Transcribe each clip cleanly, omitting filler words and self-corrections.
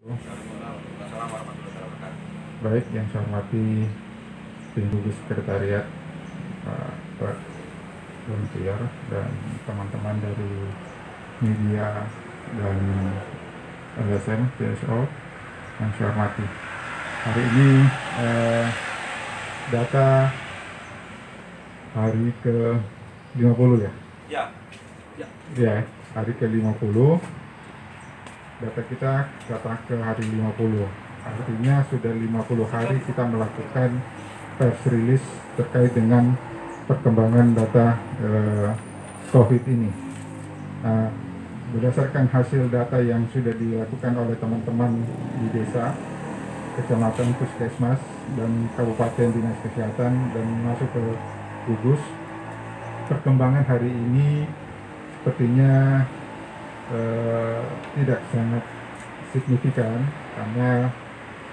Assalamualaikum warahmatullahi wabarakatuh. Baik, yang saya hormati tim gugus sekretariat, Pak Volunteer dan teman-teman dari media dan LSM PSO yang saya hormati. Hari ini data hari ke-50 ya? Ya. Ya, hari ke-50. Data kita datang ke hari 50. Artinya sudah 50 hari kita melakukan press release terkait dengan perkembangan data COVID ini. Berdasarkan hasil data yang sudah dilakukan oleh teman-teman di desa, kecamatan, puskesmas, dan kabupaten dinas kesehatan dan masuk ke gugus, perkembangan hari ini sepertinya tidak sangat signifikan, karena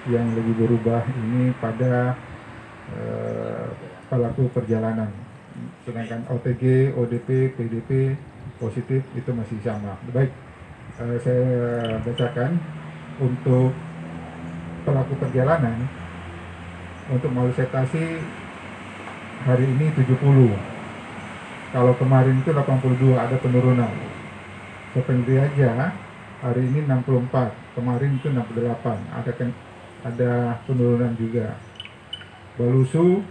yang lebih berubah ini pada pelaku perjalanan, sedangkan OTG, ODP, PDP positif itu masih sama. Baik, saya bacakan untuk pelaku perjalanan. Untuk Malusetasi hari ini 70. Kalau kemarin itu 82, ada penurunan. Sopendriaja hari ini 64, kemarin itu 68, ada penurunan juga. Balusu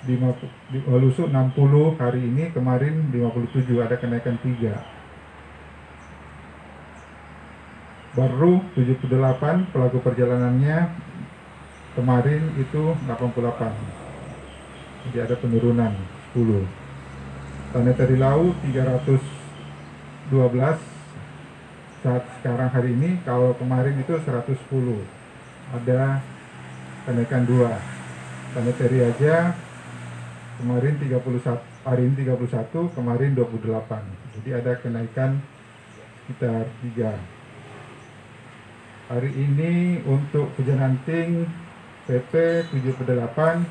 60 hari ini, kemarin 57, ada kenaikan 3. Baru 78 pelaku perjalanannya, kemarin itu 88, jadi ada penurunan 10. Tanah Lau 312 saat sekarang hari ini, kalau kemarin itu 110, ada kenaikan 2. Tanah aja kemarin 31, hari ini 31, kemarin 28, jadi ada kenaikan sekitar 3. Hari ini untuk Pujananting PP 78,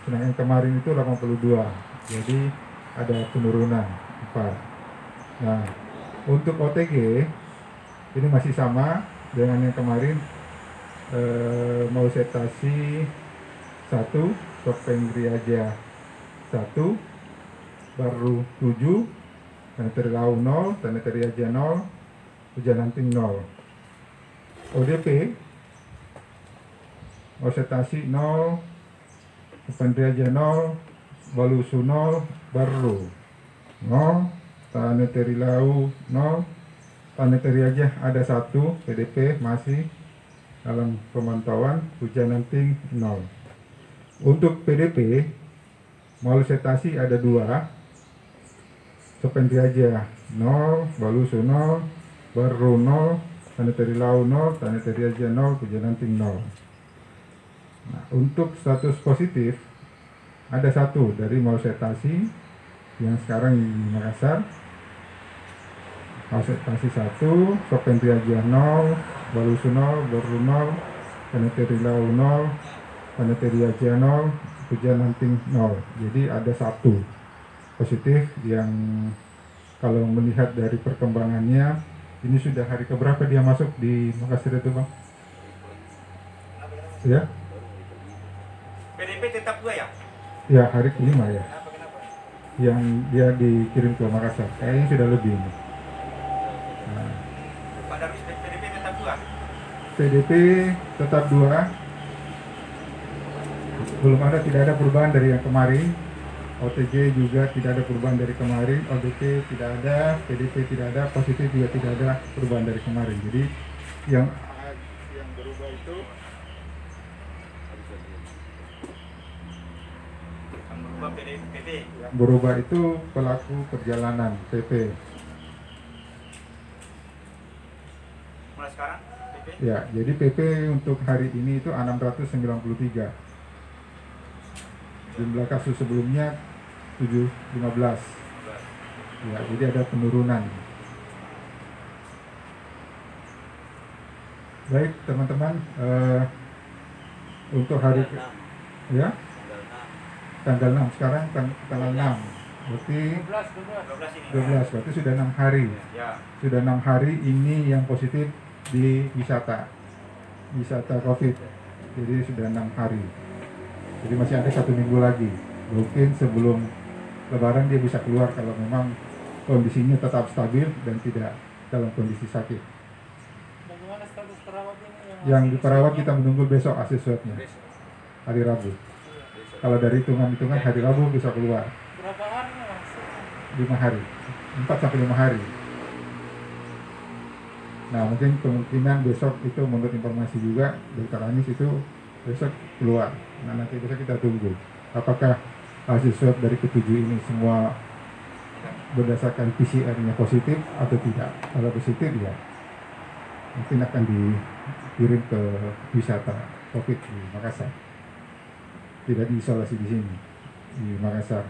sedangkan kemarin itu 82, jadi ada penurunan 4. Nah, untuk OTG ini masih sama dengan yang kemarin. Malusetasi 1, Sopendriaja 1, baru 7, Tanah Lau 0, Tanah Aja 0, Pujananting 0. ODP Malusetasi 0, Sopendriaja 0, Balusu 0, baru 0, Tanah Lau 0, Tanah aja ada 1, PDP masih dalam pemantauan, Pujananting 0. Untuk PDP Malusetasi ada 2, Sopendriaja 0, Balusu 0, baru 0, Tanah Lau 0, Tanah aja 0, Pujananting 0. Nah, untuk status positif ada 1 dari Malusetasi yang sekarang di Makassar. Malusetasi 1, Sopendriaja 0, Balusu 0, baru 0, Tanah Lau 0, Tanah aja 0, Pujananting 0. Jadi ada 1 positif yang kalau melihat dari perkembangannya, ini sudah hari keberapa dia masuk di Makassar itu, Bang? Ya? PDP tetap 2 ya? Ya, hari ke-5 ya. Yang dia dikirim ke Makassar. Kayaknya sudah lebih. Nah, Pak Darwis, PDP tetap 2? PDP tetap 2. Belum ada, tidak ada perubahan dari yang kemarin. OTG juga tidak ada perubahan dari kemarin. ODP tidak ada, PDP tidak ada, positif juga tidak ada perubahan dari kemarin. Jadi yang berubah itu PP. yang berubah itu pelaku perjalanan PP. Mulai sekarang PP? Ya, jadi PP untuk hari ini itu 693. Jumlah kasus sebelumnya 715. Ya, jadi ada penurunan. Baik teman-teman, untuk hari ya tanggal 6 sekarang, tanggal 6 berarti 12, berarti sudah 6 hari. Ya. Sudah 6 hari ini yang positif di wisata. wisata COVID. Jadi sudah 6 hari. Jadi masih ada 1 minggu lagi. Mungkin sebelum Lebaran dia bisa keluar kalau memang kondisinya tetap stabil dan tidak dalam kondisi sakit. Bagaimana status perawat ini? Yang di perawat kita menunggu besok hasil swabnya, Besok. hari Rabu. Besok. Kalau dari hitungan hari Rabu bisa keluar Berapa hari mas? 5 hari, 4 sampai 5 hari. Nah mungkin kemungkinan besok itu menurut informasi juga Dr. Anies itu besok keluar. Nah nanti besok kita tunggu apakah hasil swab dari ketujuh ini semua berdasarkan PCR-nya positif atau tidak. Kalau positif ya mungkin akan dikirim ke wisata COVID di Makassar, tidak diisolasi di sini di Makassar.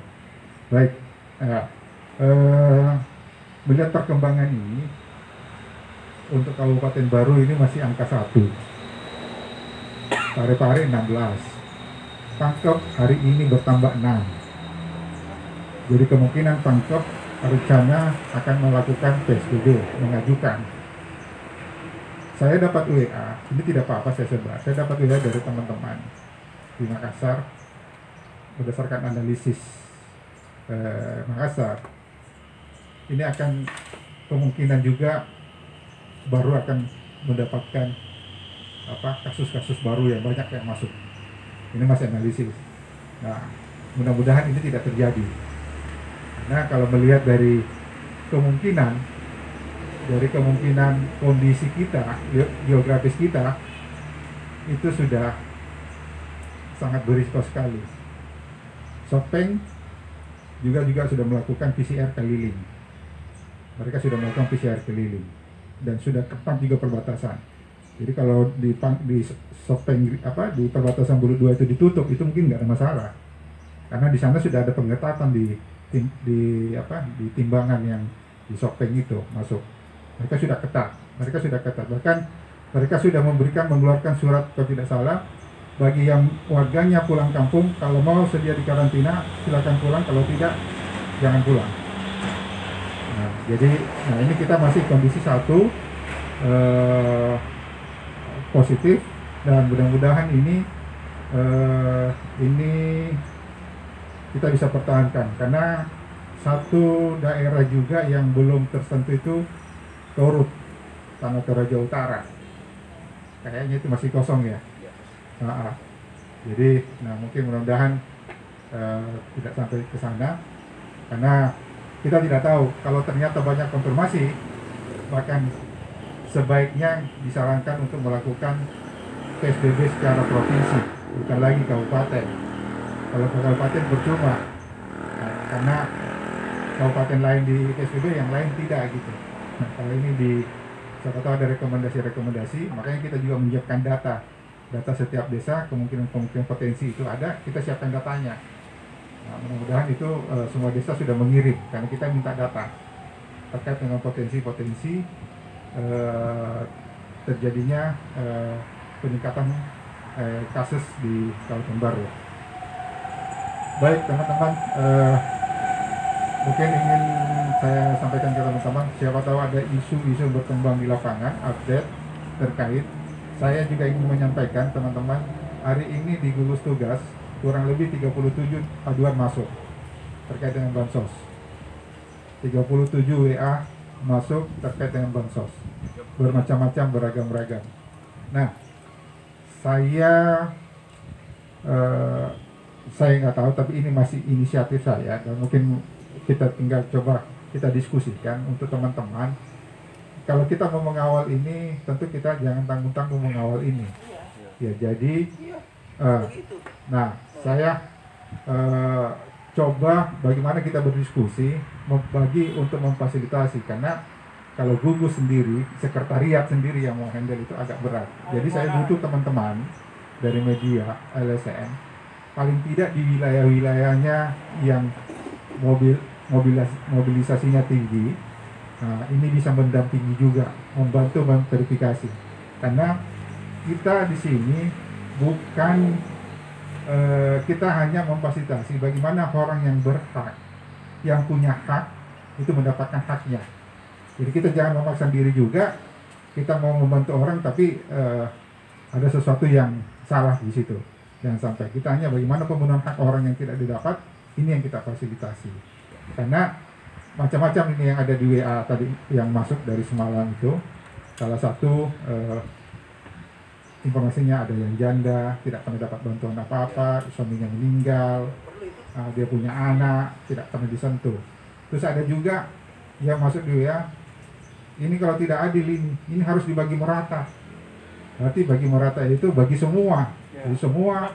Baik, melihat perkembangan ini untuk Kabupaten Baru ini masih angka 1, Parepare 16, Pangkep hari ini bertambah 6. Jadi kemungkinan Pangkep rencana akan melakukan PSBB, mengajukan. Saya dapat WA, ini tidak apa-apa saya sebar. Saya dapat WA dari teman-teman di Makassar berdasarkan analisis Makassar. Ini akan kemungkinan juga baru akan mendapatkan kasus-kasus baru yang banyak yang masuk. Ini masih analisis. Nah, mudah-mudahan ini tidak terjadi. Nah, kalau melihat dari kemungkinan kondisi kita, geografis kita, itu sudah sangat berisiko sekali. Sopeng juga sudah melakukan PCR keliling. Mereka sudah melakukan PCR keliling dan sudah ketat juga perbatasan. Jadi kalau di Sopeng di perbatasan Bulu 2 itu ditutup, itu mungkin nggak ada masalah. Karena di sana sudah ada pengetatan di timbangan yang di Sopeng itu masuk. Mereka sudah ketat. Bahkan mereka sudah mengeluarkan surat kalau tidak salah bagi yang warganya pulang kampung, kalau mau sedia di karantina silakan pulang, kalau tidak jangan pulang. Nah, ini kita masih kondisi 1 positif dan mudah-mudahan ini kita bisa pertahankan karena satu daerah juga yang belum tersentuh itu Torut, Tanah Toraja Utara, kayaknya itu masih kosong ya. Jadi mungkin mudah-mudahan tidak sampai ke sana karena kita tidak tahu kalau ternyata banyak konfirmasi, bahkan sebaiknya disarankan untuk melakukan PSBB secara provinsi, bukan lagi kabupaten. Kalau ke kabupaten percuma, karena kabupaten lain di PSBB, yang lain tidak gitu. Nah, kalau ini siapa tahu ada rekomendasi, makanya kita juga menyiapkan data setiap desa, kemungkinan potensi itu ada, kita siapkan datanya. Nah, mudah-mudahan itu semua desa sudah mengirim, karena kita minta data terkait dengan potensi terjadinya peningkatan kasus di Kabupaten Baru. Baik teman-teman, mungkin ingin saya sampaikan ke teman-teman, siapa tahu ada isu-isu berkembang di lapangan, update terkait. Saya juga ingin menyampaikan teman-teman, hari ini di gugus tugas kurang lebih 37 aduan masuk terkait dengan bansos. 37 WA masuk terkait dengan bansos, bermacam-macam, beragam-ragam. Nah, saya nggak tahu, tapi ini masih inisiatif saya dan mungkin kita tinggal coba kita diskusikan untuk teman-teman. Kalau kita mau mengawal ini, tentu kita jangan tanggung-tanggung mengawal ini. Ya, jadi, nah saya coba bagaimana kita berdiskusi, membagi untuk memfasilitasi, karena kalau gugus sendiri, sekretariat sendiri yang mau handle itu agak berat. Jadi saya butuh teman-teman dari media LSM, paling tidak di wilayah-wilayahnya yang mobilisasinya tinggi. Nah, ini bisa mendampingi juga, membantu memverifikasi. Karena kita di sini bukan kita hanya memfasilitasi bagaimana orang yang berhak, yang punya hak itu mendapatkan haknya. Jadi kita jangan memaksa diri juga. Kita mau membantu orang tapi ada sesuatu yang salah di situ. Jangan sampai kita hanya bagaimana pemenuhan hak orang yang tidak didapat, ini yang kita fasilitasi. Karena macam-macam ini yang ada di WA tadi yang masuk dari semalam itu. Salah satu informasinya ada yang janda, tidak pernah dapat bantuan apa-apa, suaminya meninggal, dia punya anak, tidak pernah disentuh. Terus ada juga yang masuk di WA, ini kalau tidak adil ini harus dibagi merata. Berarti bagi merata itu bagi semua, jadi semua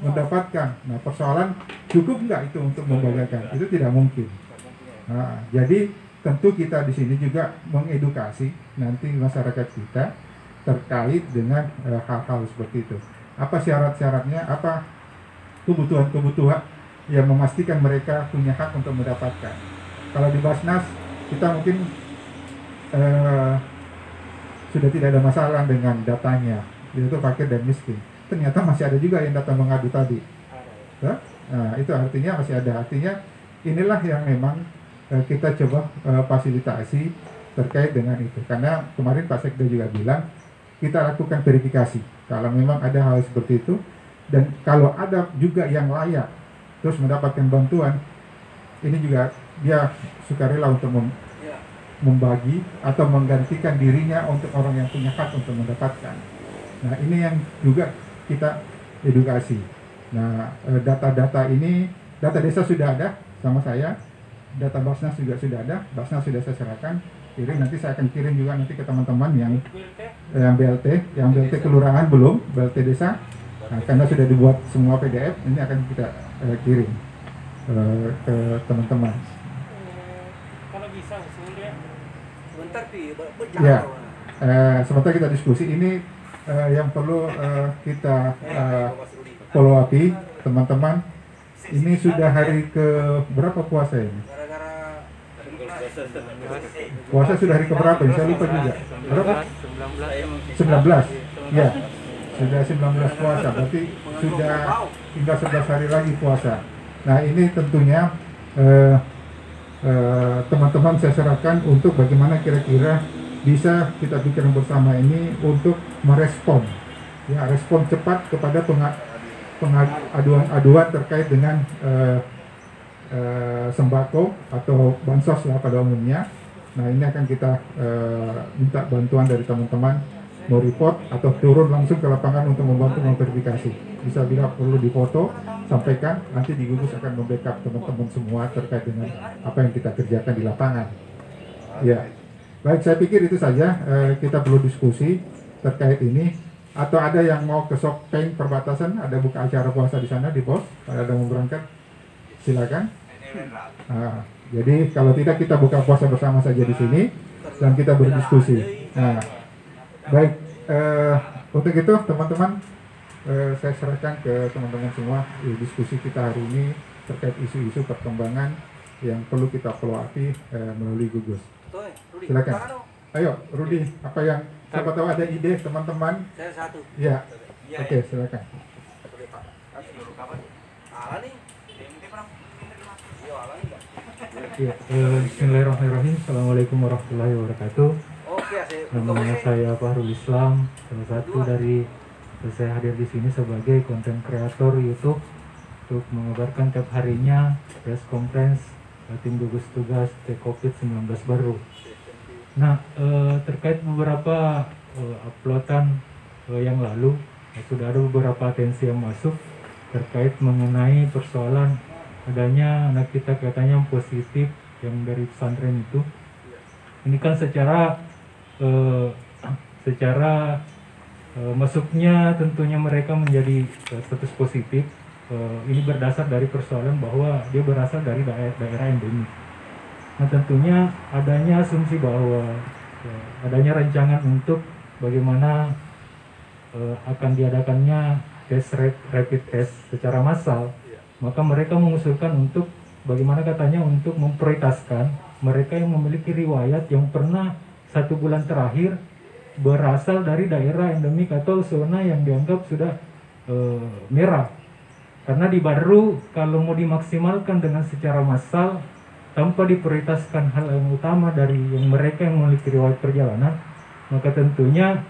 mendapatkan. Nah, persoalan cukup nggak itu untuk membagikan? Itu tidak mungkin. Nah, jadi tentu kita di sini juga mengedukasi nanti masyarakat kita terkait dengan hal-hal seperti itu. Apa syarat-syaratnya, apa kebutuhan-kebutuhan yang memastikan mereka punya hak untuk mendapatkan. Kalau di Basnas kita mungkin sudah tidak ada masalah dengan datanya, yaitu fakir dan miskin. Ternyata masih ada juga yang datang mengadu tadi. Nah, itu artinya masih ada. Artinya inilah yang memang kita coba fasilitasi terkait dengan itu. Karena kemarin Pak Sekda juga bilang kita lakukan verifikasi kalau memang ada hal seperti itu, dan kalau ada juga yang layak terus mendapatkan bantuan, ini juga dia sukarela untuk membagi atau menggantikan dirinya untuk orang yang punya hak untuk mendapatkan. Nah, ini yang juga kita edukasi. Nah, data-data ini, data desa sudah ada sama saya, data Basnas juga sudah ada, Basnas sudah saya serahkan, kirim, nanti saya akan kirim juga nanti ke teman-teman yang BLT kelurahan belum, BLT desa. Nah, karena sudah dibuat semua PDF, ini akan kita kirim ke teman-teman. Kalau bisa usul ya. Sebentar Ya, sebentar kita diskusi ini yang perlu kita follow up, teman-teman. Ini sudah hari ke berapa puasa ini? Puasa sudah hari ke berapa? Saya lupa juga. Berapa? 19. Ya, sudah 19 puasa. Berarti sudah tinggal 11 hari lagi puasa. Nah, ini tentunya teman-teman saya serahkan untuk bagaimana kira-kira bisa kita bikin bersama ini untuk merespon, ya, respon cepat kepada aduan-aduan terkait dengan sembako atau bansos lah pada umumnya. Nah, ini akan kita minta bantuan dari teman-teman mau report atau turun langsung ke lapangan untuk membantu memverifikasi. Bisa bila perlu difoto, sampaikan, nanti di gugus akan membackup teman-teman semua terkait dengan apa yang kita kerjakan di lapangan. Ya, baik, saya pikir itu saja. Kita perlu diskusi terkait ini. Atau ada yang mau ke Sokpeng perbatasan, ada buka acara puasa di sana di pos, kalau ada mau berangkat, silakan. Nah, jadi kalau tidak kita buka puasa bersama saja di sini dan kita berdiskusi. Nah, baik, untuk itu teman-teman, saya serahkan ke teman-teman semua diskusi kita hari ini terkait isu-isu perkembangan yang perlu kita follow up melalui gugus. Silakan. Ayo, Rudi, apa yang siapa tahu ada ide teman-teman? Saya satu. Ya. Oke, silakan. Ya, bismillahirrahmanirrahim. Assalamualaikum warahmatullahi wabarakatuh. Nama saya Fahrul Islam, salah satu dari saya hadir di sini sebagai konten kreator YouTube untuk mengabarkan tiap harinya press conference tim gugus tugas COVID-19 baru. Nah, terkait beberapa uploadan yang lalu, sudah ada beberapa atensi yang masuk terkait mengenai persoalan adanya anak kita katanya positif yang dari pesantren itu. Ini kan secara masuknya tentunya mereka menjadi status positif. Ini berdasar dari persoalan bahwa dia berasal dari daerah endemik. Nah, tentunya adanya asumsi bahwa adanya rancangan untuk bagaimana akan diadakannya rapid test secara massal, maka mereka mengusulkan untuk bagaimana katanya untuk memprioritaskan mereka yang memiliki riwayat yang pernah 1 bulan terakhir berasal dari daerah endemik atau zona yang dianggap sudah merah. Karena di baru kalau mau dimaksimalkan dengan secara massal tanpa diprioritaskan hal yang utama dari yang mereka yang memiliki riwayat perjalanan, maka tentunya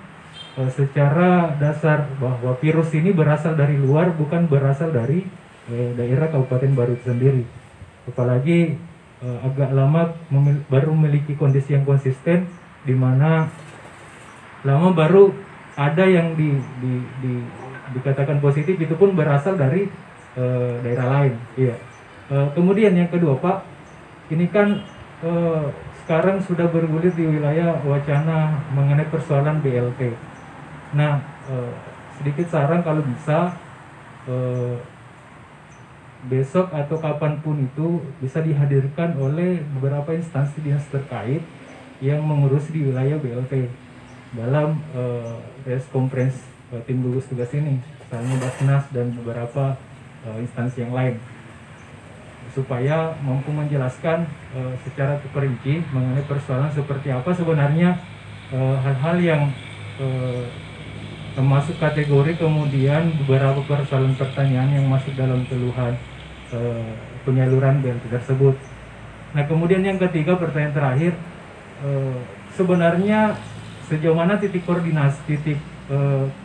secara dasar bahwa virus ini berasal dari luar, bukan berasal dari daerah Kabupaten Baru itu sendiri. Apalagi agak lama baru memiliki kondisi yang konsisten, di mana lama baru ada yang dikatakan positif, itu pun berasal dari daerah lain. Iya. Kemudian yang kedua, Pak, ini kan sekarang sudah bergulir di wilayah wacana mengenai persoalan BLT. Nah, sedikit saran kalau bisa besok atau kapanpun itu bisa dihadirkan oleh beberapa instansi dinas terkait yang mengurus di wilayah BLT dalam press conference tim gugus tugas ini, misalnya Basnas dan beberapa instansi yang lain, supaya mampu menjelaskan secara terperinci mengenai persoalan seperti apa sebenarnya hal-hal yang termasuk kategori kemudian beberapa persoalan pertanyaan yang masuk dalam keluhan penyaluran BLT tersebut. Nah, kemudian yang ketiga, pertanyaan terakhir, sebenarnya sejauh mana titik koordinasi, titik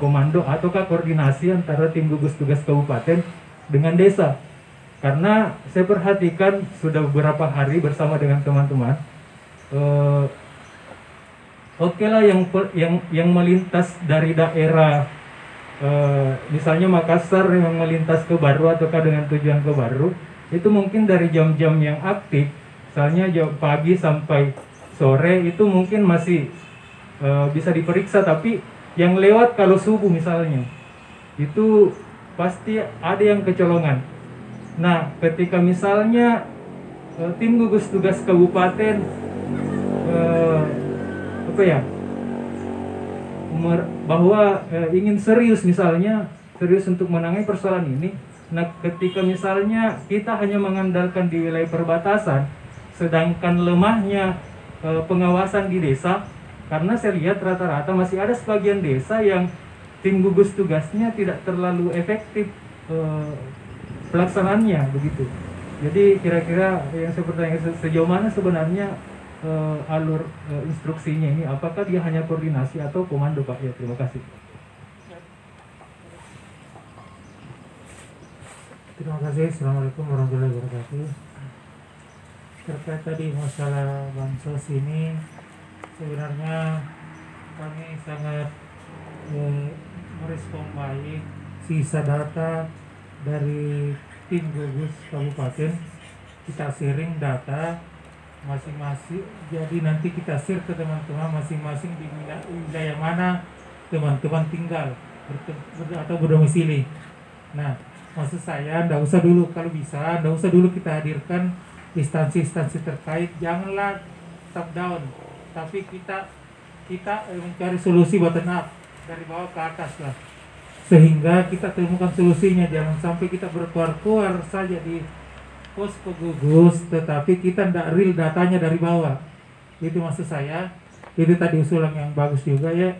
komando ataukah koordinasi antara tim gugus tugas kabupaten dengan desa? Karena saya perhatikan sudah beberapa hari bersama dengan teman-teman, oke lah yang melintas dari daerah misalnya Makassar yang melintas ke Baru ataukah dengan tujuan ke Baru, itu mungkin dari jam-jam yang aktif, misalnya jam pagi sampai sore itu mungkin masih bisa diperiksa, tapi yang lewat kalau subuh misalnya itu pasti ada yang kecolongan. Nah, ketika misalnya tim gugus tugas kabupaten bahwa ingin serius untuk menangani persoalan ini. Nah, ketika misalnya kita hanya mengandalkan di wilayah perbatasan, sedangkan lemahnya pengawasan di desa, karena saya lihat rata-rata masih ada sebagian desa yang tim gugus tugasnya tidak terlalu efektif pelaksanaannya begitu. Jadi kira-kira yang saya pertanyakan, sejauh mana sebenarnya alur instruksinya ini, apakah dia hanya koordinasi atau komando, Pak? Ya, terima kasih. Terima kasih. Assalamualaikum warahmatullahi wabarakatuh. Terkait tadi masalah bansos ini, sebenarnya kami sangat merespon baik sisa data dari tim gugus kabupaten. Kita sharing data masing-masing, jadi nanti kita share ke teman-teman masing-masing di wilayah mana teman-teman tinggal atau berdomisili. Nah, maksud saya nggak usah dulu, kalau bisa nggak usah dulu kita hadirkan instansi-instansi terkait, janganlah top down, tapi kita mencari solusi bottom up dari bawah ke atas lah, sehingga kita temukan solusinya. Jangan sampai kita berkuar-kuar saja di posko gugus, tetapi kita tidak real datanya dari bawah. Itu maksud saya. Itu tadi usulan yang bagus juga ya.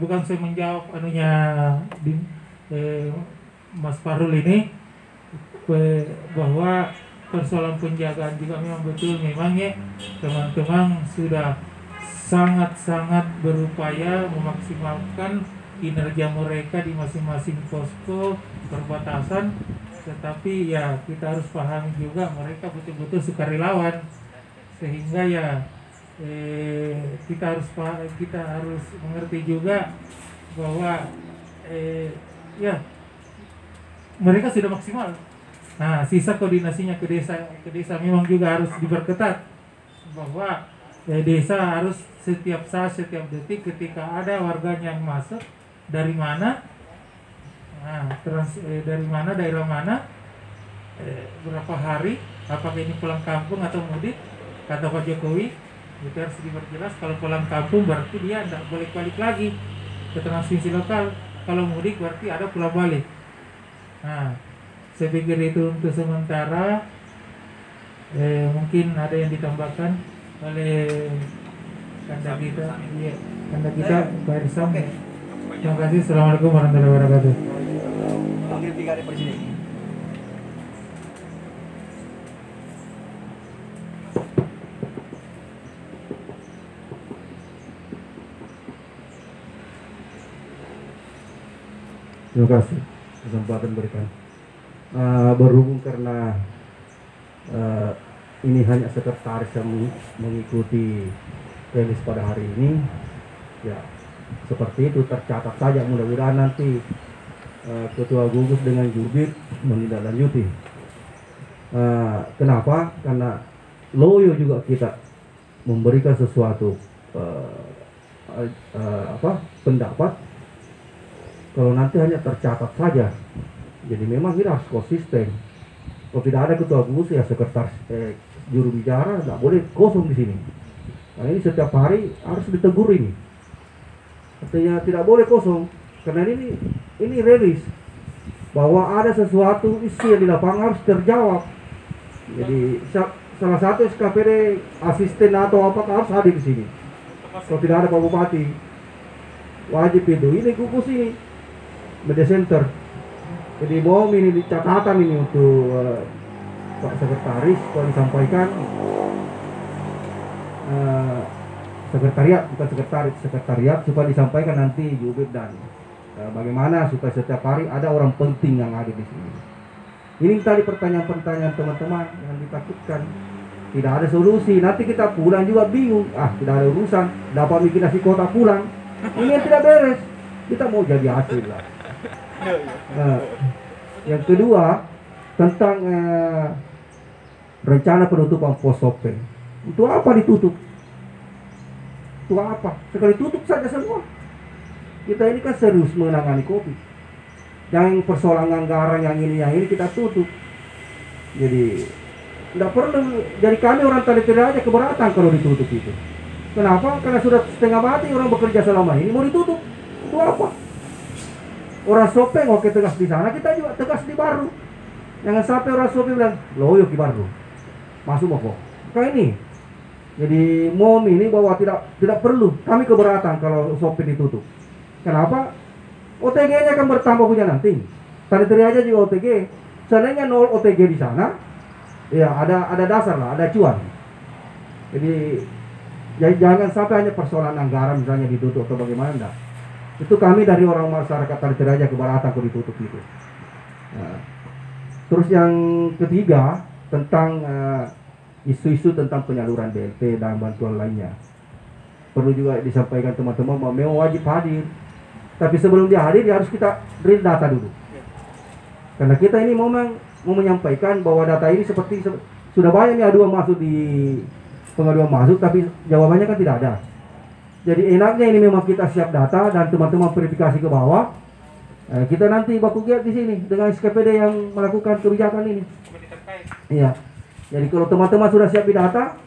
Bukan saya menjawab Mas Farul ini bahwa persoalan penjagaan juga memang betul, memangnya teman-teman sudah sangat-sangat berupaya memaksimalkan kinerja mereka di masing-masing posko perbatasan. Tetapi ya kita harus pahami juga mereka betul-betul sukarelawan, sehingga ya kita harus mengerti juga bahwa ya mereka sudah maksimal. Nah, sisa koordinasinya ke desa memang juga harus diperketat, bahwa desa harus setiap saat, setiap detik ketika ada warganya yang masuk dari mana. Nah, dari mana, daerah mana, berapa hari, apakah ini pulang kampung atau mudik, kata Pak Jokowi, itu harus diperjelas. Kalau pulang kampung berarti dia tidak boleh balik lagi ke transmisi lokal, kalau mudik berarti ada pulang balik. Nah, saya pikir itu untuk sementara. Mungkin ada yang ditambahkan oleh kanda kita Pak Irsam. Terima kasih. Assalamualaikum warahmatullahi wabarakatuh. Panggil 3 hari per sini. Terima kasih kesempatan berikan. Berhubung karena ini hanya sekretaris yang mengikuti rilis pada hari ini, ya seperti itu tercatat saja. Mudah-mudahan nanti ketua gugus dengan jubir menindaklanjuti. Kenapa? Karena loyo juga kita memberikan sesuatu pendapat. Kalau nanti hanya tercatat saja, jadi memang kita harus konsisten. Kalau tidak ada ketua gugus, ya sekretaris juru bicara tidak boleh kosong di sini. Nah, ini setiap hari harus ditegur ini. Artinya tidak boleh kosong, karena ini rilis bahwa ada sesuatu isi yang di lapangan harus terjawab. Jadi salah satu SKPD asisten atau apa harus hadir di sini. Kalau tidak ada Pak Bupati, wajib itu. Ini gugus ini media center. Jadi mohon ini catatan ini untuk Pak Sekretaris, kalau disampaikan sekretariat, bukan sekretariat, supaya disampaikan nanti jubir dan bagaimana supaya setiap hari ada orang penting yang hadir di sini. Ini tadi pertanyaan-pertanyaan teman-teman yang ditakutkan tidak ada solusi. Nanti kita pulang juga bingung. Tidak ada urusan. Dapat likidasi kota pulang. Ini yang tidak beres. Kita mau jadi hasil lah. Yang kedua tentang rencana penutupan pos Sopeng. Untuk apa ditutup? Untuk apa? Sekali tutup saja semua. Kita ini kan serius menangani COVID. Yang persoalan anggaran yang ini kita tutup. Jadi tidak perlu. Jadi kami orang Tanah aja keberatan kalau ditutup itu. Kenapa? Karena sudah setengah mati orang bekerja selama ini mau ditutup. Itu apa? Orang Sopeng oke tegas di sana, kita juga tegas di Baru. Jangan sampai orang Sopeng bilang loyo di Baru. Masuk mau kok. Kayak ini. Jadi mom ini bahwa tidak perlu. Kami keberatan kalau Sopeng ditutup. Kenapa? OTG-nya akan bertambah punya nanti. Tadi aja juga OTG. Seandainya 0 OTG di sana, ya ada dasar lah, ada cuan. Jadi jangan sampai hanya persoalan anggaran misalnya ditutup atau bagaimana, enggak. Itu kami dari orang masyarakat Tali aja keberatan kalau ditutup itu. Nah, terus yang ketiga tentang isu-isu tentang penyaluran BLT dan bantuan lainnya. Perlu juga disampaikan teman-teman bahwa memang wajib hadir. Tapi sebelum dia hadir, dia harus kita beri data dulu. Karena kita ini mau menyampaikan bahwa data ini seperti sudah banyak nih aduan masuk di pengaduan masuk, tapi jawabannya kan tidak ada. Jadi enaknya ini memang kita siap data dan teman-teman verifikasi ke bawah. Kita nanti baku giat di sini dengan SKPD yang melakukan kebijakan ini. Iya. Jadi kalau teman-teman sudah siap di data,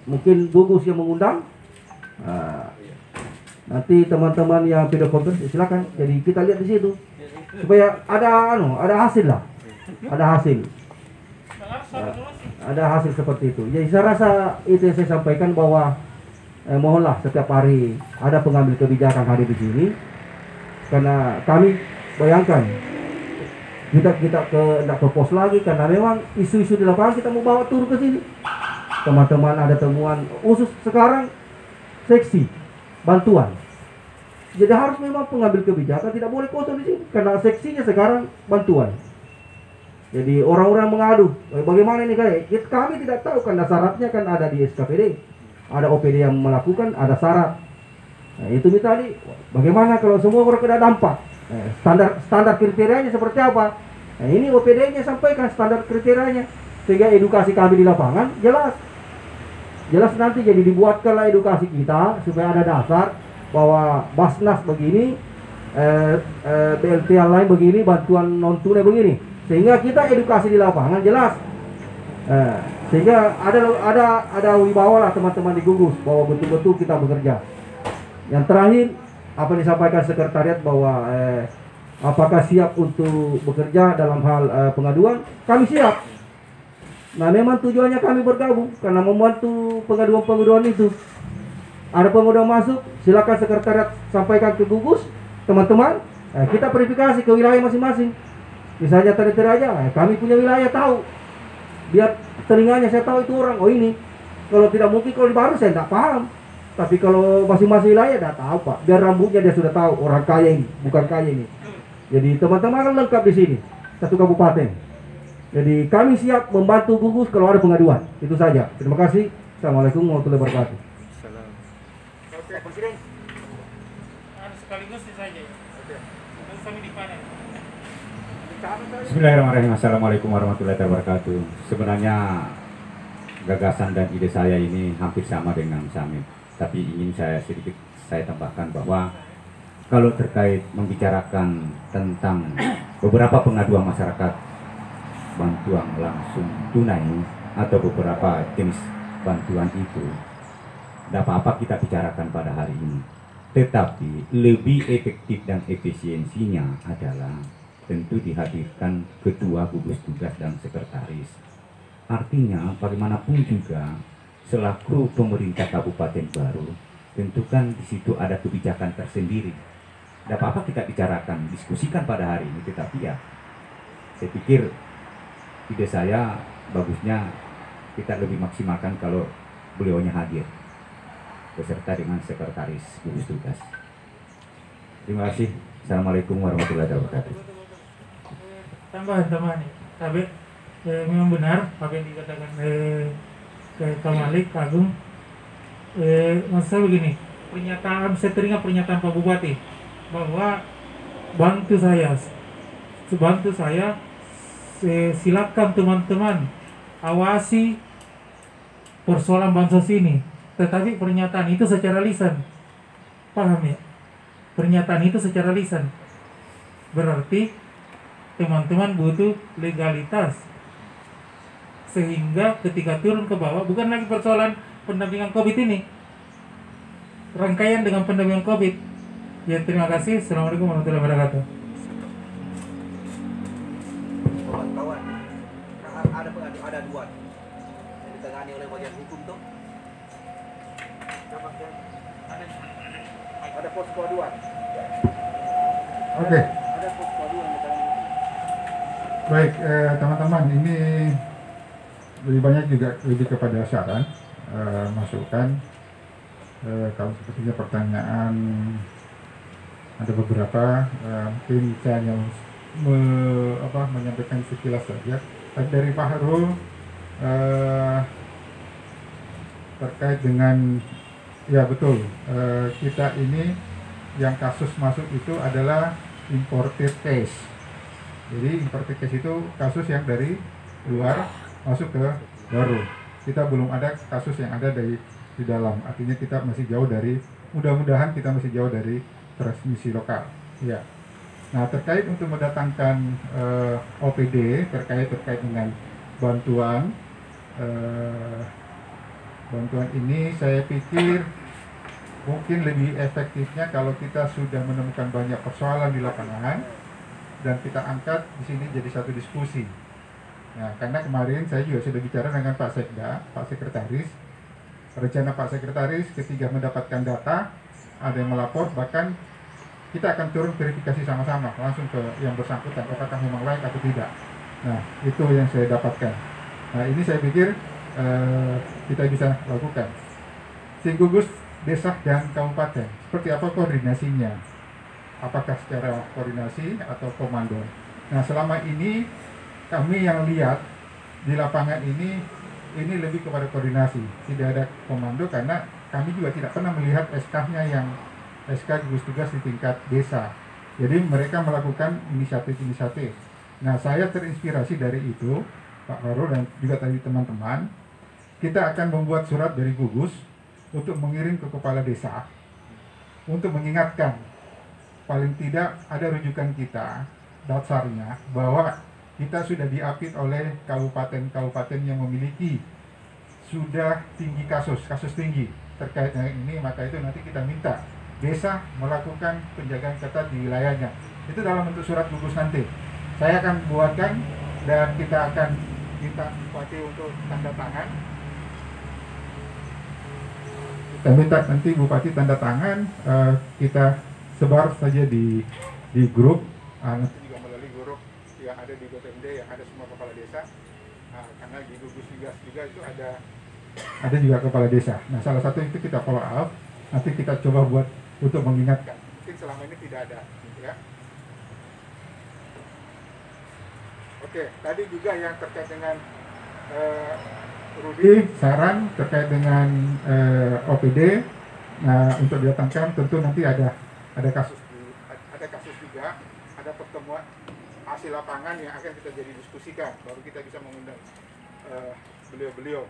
mungkin gugus yang mengundang. Nanti teman-teman yang video conference silakan. Jadi kita lihat di situ supaya ada hasil lah. Ada hasil. Ada hasil seperti itu. Jadi saya rasa itu yang saya sampaikan bahwa mohonlah setiap hari ada pengambil kebijakan hadir di sini. Karena kami bayangkan kita tidak ke pos lagi karena memang isu-isu di lapangan kita mau bawa turun ke sini. Teman-teman ada temuan khusus sekarang seksi bantuan. Jadi harus memang pengambil kebijakan tidak boleh kosong di sini karena seksinya sekarang bantuan. Jadi orang-orang mengadu, bagaimana ini kayak kami tidak tahu karena syaratnya kan ada di SKPD, ada OPD yang melakukan, ada syarat. Nah, itu tadi bagaimana kalau semua orang kena dampak? Standar kriterianya seperti apa? Nah, ini OPD-nya sampaikan standar kriterianya sehingga edukasi kami di lapangan jelas nanti jadi dibuatkanlah edukasi kita supaya ada dasar bahwa Basnas begini, BLT yang lain begini, bantuan non tunai begini, sehingga kita edukasi di lapangan jelas, sehingga ada wibawa lah teman-teman di gugus bahwa betul-betul kita bekerja. Yang terakhir apa yang disampaikan sekretariat bahwa apakah siap untuk bekerja dalam hal pengaduan, kami siap. Nah memang tujuannya kami bergabung karena membantu pengaduan-pengaduan itu. Ada pengaduan masuk, silakan sekretariat sampaikan ke gugus, teman-teman. Kita verifikasi ke wilayah masing-masing. Misalnya tadi aja, kami punya wilayah tahu. Biar telinganya saya tahu itu orang, oh ini. Kalau tidak mungkin kalau di Baru saya tidak paham. Tapi kalau masing-masing wilayah tidak tahu Pak. Biar rambutnya dia sudah tahu orang kaya ini, bukan kaya ini. Jadi teman-teman lengkap di sini, satu kabupaten. Jadi kami siap membantu gugus kalau ada pengaduan. Itu saja. Terima kasih. Assalamualaikum warahmatullahi wabarakatuh. Oke. Presiden. Sekaligus saja. Oke. Lalu kami dipanen. Bismillahirrahmanirrahim. Assalamualaikum warahmatullahi wabarakatuh. Sebenarnya gagasan dan ide saya ini hampir sama dengan Samit, tapi ingin saya tambahkan bahwa kalau terkait membicarakan tentang beberapa pengaduan masyarakat bantuan langsung tunai atau beberapa jenis bantuan itu, tidak apa-apa kita bicarakan pada hari ini. Tetapi lebih efektif dan efisiensinya adalah tentu dihadirkan ketua, gugus tugas, dan sekretaris. Artinya bagaimanapun juga selaku pemerintah Kabupaten Baru, tentu kan di situ ada kebijakan tersendiri. Tidak apa-apa kita bicarakan, diskusikan pada hari ini, tetapi ya saya pikir ide saya bagusnya kita lebih maksimalkan kalau beliaunya hadir beserta dengan sekretaris gugus tugas. Terima kasih. Assalamualaikum warahmatullahi wabarakatuh. Tambahan nih, tapi memang benar apa yang dikatakan Kak Malik, Kak Agung. Maksud saya begini, saya teringat pernyataan Pak Bupati bahwa bantu saya, silakan teman-teman awasi persoalan bansos ini. Tetapi pernyataan itu secara lisan, paham ya? Pernyataan itu secara lisan, berarti teman-teman butuh legalitas, sehingga ketika turun ke bawah bukan lagi persoalan pendampingan COVID ini, rangkaian dengan pendampingan COVID. Ya, terima kasih. Assalamualaikum warahmatullahi wabarakatuh. Kawan-kawan, ada dua yang ditangani oleh bagian hukum tuh. Ada posko aduan. Oke. Ada posko aduan yang ditangani. Baik, teman-teman, ini lebih banyak juga lebih kepada saran, masukan. Kalau sepertinya pertanyaan ada beberapa, mungkin saya hanya menyampaikan sekilas saja. Tadi dari Pak Harul terkait dengan, ya betul, kita ini yang kasus masuk itu adalah imported case. Jadi imported case itu kasus yang dari luar masuk ke baru. Kita belum ada kasus yang ada di dalam. Artinya kita masih jauh dari, mudah-mudahan kita masih jauh dari transmisi lokal. Ya. Nah, terkait untuk mendatangkan OPD terkait dengan bantuan ini, saya pikir mungkin lebih efektifnya kalau kita sudah menemukan banyak persoalan di lapangan dan kita angkat di sini jadi satu diskusi. Nah, karena kemarin saya juga sudah bicara dengan Pak Sekda, Pak Sekretaris. Rencana Pak Sekretaris ketika mendapatkan data, ada yang melapor, bahkan kita akan turun verifikasi sama-sama langsung ke yang bersangkutan apakah memang layak atau tidak. Nah, itu yang saya dapatkan. Nah, ini saya pikir kita bisa lakukan. Si gugus desa dan kabupaten, seperti apa koordinasinya? Apakah secara koordinasi atau komando? Nah, selama ini kami yang lihat di lapangan ini lebih kepada koordinasi, tidak ada komando, karena kami juga tidak pernah melihat SK-nya yang SK gugus tugas di tingkat desa. Jadi mereka melakukan inisiatif-inisiatif. Nah, saya terinspirasi dari itu, Pak Farul dan juga tadi teman-teman. Kita akan membuat surat dari gugus untuk mengirim ke kepala desa untuk mengingatkan, paling tidak ada rujukan kita dasarnya bahwa kita sudah diapit oleh kabupaten-kabupaten yang memiliki sudah tinggi kasus tinggi terkait dengan ini. Maka itu nanti kita minta desa melakukan penjagaan ketat di wilayahnya. Itu dalam bentuk surat gugus nanti. Saya akan buatkan dan kita akan minta bupati untuk tanda tangan. Kita minta nanti bupati tanda tangan, kita sebar saja di grup. Nanti juga melalui grup yang ada di BPMD, yang ada semua kepala desa. Karena di gugus tugas juga itu ada juga kepala desa. Nah, salah satu itu kita follow up. Nanti kita coba buat untuk mengingatkan. Mungkin selama ini tidak ada, ya. Oke, tadi juga yang terkait dengan Rudi saran terkait dengan OPD. Nah, untuk didatangkan tentu nanti ada kasus juga, ada pertemuan hasil lapangan yang akan kita jadi diskusikan, baru kita bisa mengundang beliau-beliau.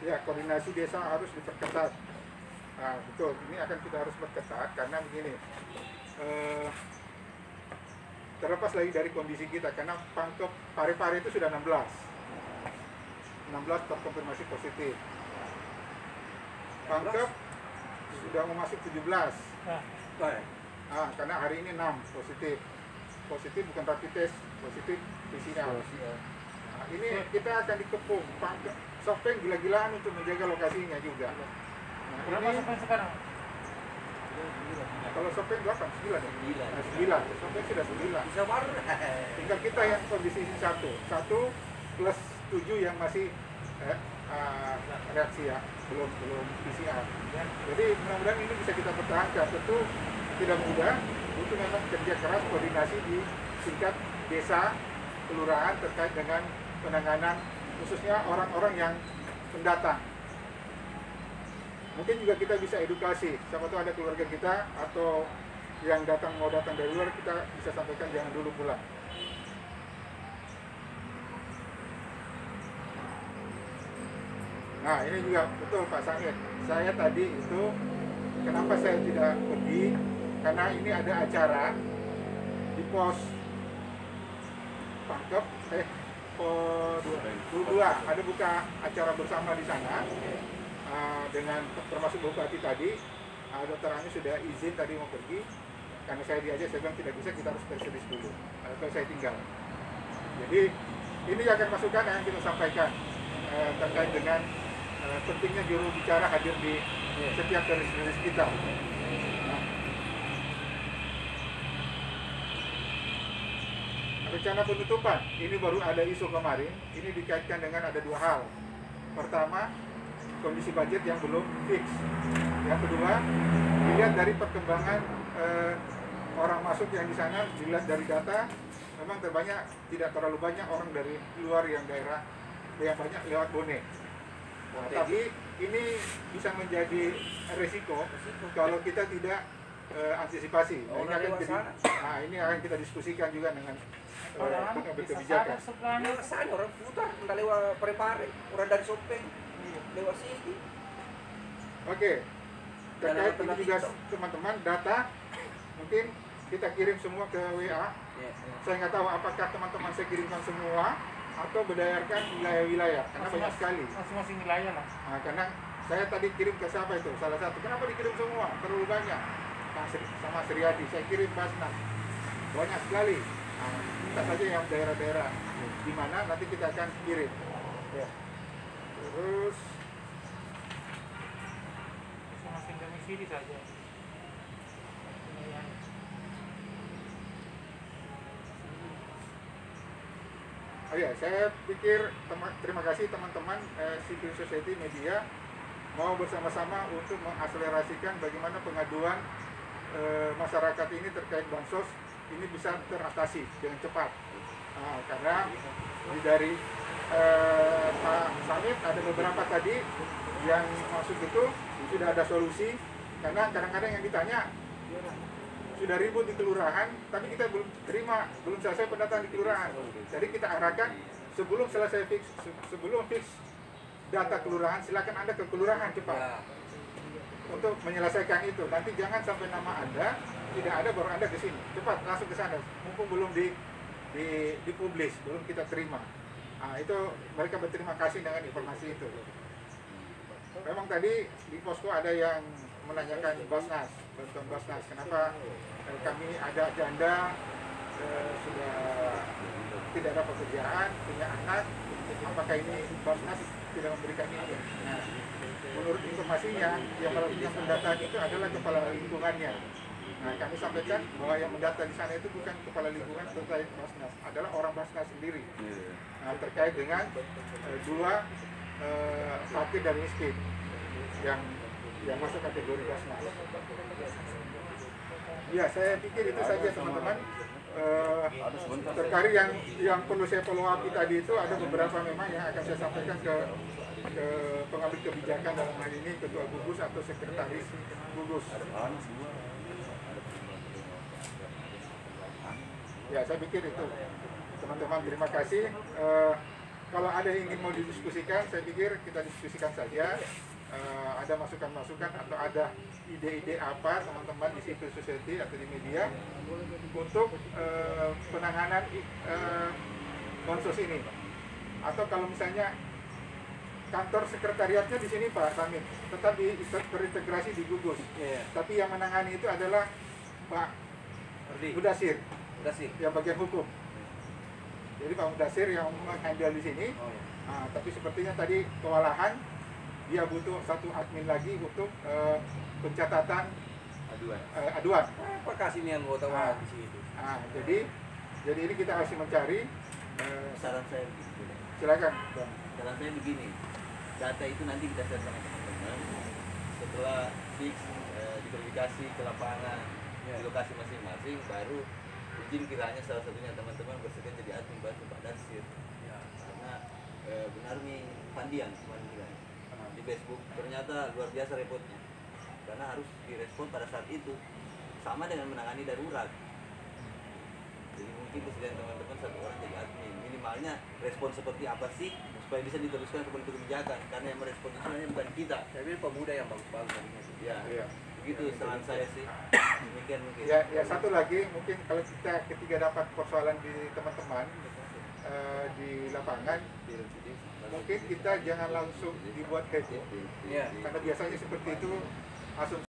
Ya, koordinasi desa harus diperketat. Nah, betul, ini akan kita harus perketat karena begini, terlepas lagi dari kondisi kita, karena Pangkep Parepare itu sudah 16 terkonfirmasi positif. Pangkep sudah mau masuk 17. Karena hari ini 6 positif. Positif bukan rapid test, positif PCR. Nah, ini kita akan dikepung. Pangkep Sopeng gila-gilaan untuk menjaga lokasinya juga. Nah, Berapa ini sampai sekarang? kalau Sopeng 8, 9 ya? 9, Sopeng sudah 9. Tinggal kita yang kondisi 1 plus 7 yang masih reaksi ya, belum PCR. Jadi mudah-mudahan ini bisa kita pertahankan. Tentu tidak mudah, butuh memang kerja keras koordinasi di tingkat desa, kelurahan terkait dengan penanganan khususnya orang-orang yang pendatang. Mungkin juga kita bisa edukasi, siapa tahu ada keluarga kita atau yang mau datang dari luar, kita bisa sampaikan jangan dulu pulang. Nah, ini juga betul Pak Samit. Saya tadi itu kenapa saya tidak pergi, karena ini ada acara di pos Pangkep, pos 22 ada buka acara bersama di sana. Dengan termasuk bupati tadi, Dr. Anies sudah izin tadi mau pergi, karena saya diajak, saya bilang tidak bisa, kita harus tersedis dulu atau saya tinggal. Jadi ini akan masukan yang kita sampaikan terkait dengan pentingnya juru bicara hadir di setiap rilis kita. Rencana penutupan ini baru ada isu kemarin, ini dikaitkan dengan ada 2 hal. Pertama, kondisi budget yang belum fix. Yang kedua, dilihat dari perkembangan orang masuk yang di sana, dilihat dari data, memang terbanyak, tidak terlalu banyak orang dari luar yang daerah yang banyak lewat Bone. Nah, tapi ini bisa menjadi resiko kalau kita tidak antisipasi. Ini akan kita diskusikan juga dengan kebijakan. Orang putar, entah lewat Parepare, orang dari Sopeng, lewat sini. Oke, terkait ini juga teman-teman, data mungkin kita kirim semua ke WA. Saya nggak tahu apakah teman-teman saya kirimkan semua atau berdasarkan wilayah-wilayah, karena banyak sekali. Masing-masing wilayah lah. Nah, karena saya tadi kirim ke siapa itu? Salah satu. Kenapa dikirim semua? Terlalu banyak. Nah, sama Sriadi, saya kirim Basnas. Banyak sekali. Nah, kita saja yang daerah-daerah di mana nanti kita akan kirim. Ya. Terus Masing-masing domisili saja. oh ya, saya pikir terima kasih teman-teman civil society media mau bersama-sama untuk mengakselerasikan bagaimana pengaduan masyarakat ini terkait bansos ini bisa teratasi dengan cepat. Nah, karena dari Pak Samit ada beberapa tadi yang masuk itu sudah ada solusi, karena kadang-kadang yang ditanya sudah ribut di kelurahan, tapi kita belum selesai pendataan di kelurahan. Jadi kita arahkan sebelum fix data kelurahan, silakan Anda ke kelurahan cepat untuk menyelesaikan itu. Nanti jangan sampai nama Anda tidak ada baru Anda ke sini, cepat langsung ke sana, mumpung belum dipublish, belum kita terima. Nah, itu mereka berterima kasih dengan informasi itu. Memang tadi di posko ada yang menanyakan Basnas, bantuan Basnas, kenapa kami ada janda sudah tidak ada pekerjaan, punya anak, apakah ini Basnas tidak memberikan ini? Nah, menurut informasinya yang melakukan pendataan itu adalah kepala lingkungannya. Nah, kami sampaikan bahwa yang mendata di sana itu bukan kepala lingkungan terkait Basnas, adalah orang Basnas sendiri. Nah, terkait dengan 2 parkir dan miskin yang yang masuk kategori gasnya. Ya, saya pikir itu saja teman-teman. Terkait yang perlu saya follow up tadi itu ada beberapa memang yang akan saya sampaikan ke pengambil kebijakan dalam hal ini ketua gugus atau sekretaris gugus. Ya, saya pikir itu teman-teman, terima kasih. Kalau ada yang ingin mau didiskusikan, saya pikir kita diskusikan saja. Ada masukan-masukan atau ada ide-ide apa teman-teman di civil society atau di media untuk penanganan konsos ini, atau kalau misalnya kantor sekretariatnya di sini Pak Samit tetap terintegrasi di gugus, tapi yang menangani itu adalah Pak Mudasir yang bagian hukum. Jadi Pak Mudasir yang menghandle di sini. Tapi sepertinya tadi kewalahan, dia butuh satu admin lagi untuk pencatatan aduan. Apa kasihnya anggota di situ? Jadi ini kita masih mencari. Saran saya begini. Silakan. Saran saya begini. Data itu nanti kita share sama teman-teman. Setelah fix diverifikasi ke lapangan di lokasi masing-masing, baru izin kiranya salah satunya teman-teman bersedia jadi admin bantu Pak Dasir. Karena benar nih Pandian kemarin kiranya di Facebook ternyata luar biasa repotnya, karena harus direspon pada saat itu, sama dengan menangani darurat. Jadi mungkin kesediaan teman-teman satu orang jadi admin, minimalnya respon seperti apa sih supaya bisa diteruskan ke bentuk kebijakan, karena yang merespon itu sebenarnya bukan kita. Saya pikir pemuda yang bagus-bagus. Ya, begitu saran saya sih. Demikian mungkin. Ya, satu lagi mungkin kalau kita ketika dapat persoalan di teman-teman di lapangan, mungkin kita jangan langsung dibuat heboh, karena biasanya seperti itu asumsi